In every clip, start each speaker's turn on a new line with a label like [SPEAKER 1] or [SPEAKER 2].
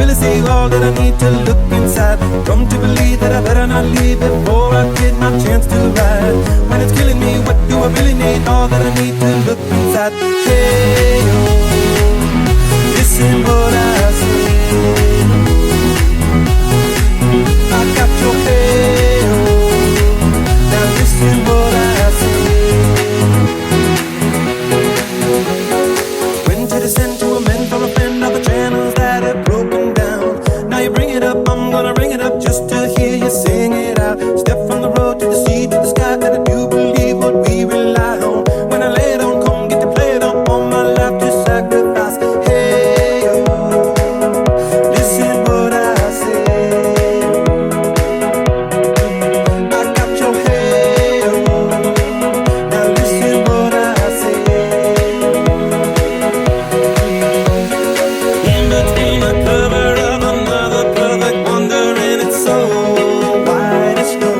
[SPEAKER 1] really say all that I need to look inside. Come to believe that I better not leave before I get my chance to ride. When it's killing me, what do I really need? All that I need to look inside. Hey, oh, listen what I say. I got your head, oh, now listen what I say. When to descend to amend for a friend of the channels that have broken down. Now you bring it up, I'm gonna ring it up just to hear you sing it out. Step from the road to the sea to the sky, and I do believe what we rely on. When I lay it on, come get to play it on, all my life to sacrifice. Hey, oh, listen what I say. I got your head, oh, now listen what I say. In between the cover of another perfect wonder, and it's so white as snow.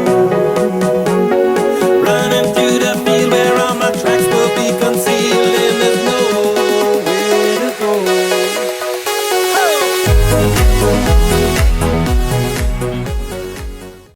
[SPEAKER 1] Running through the field where all my tracks will be concealed, and there's nowhere to go. Oh!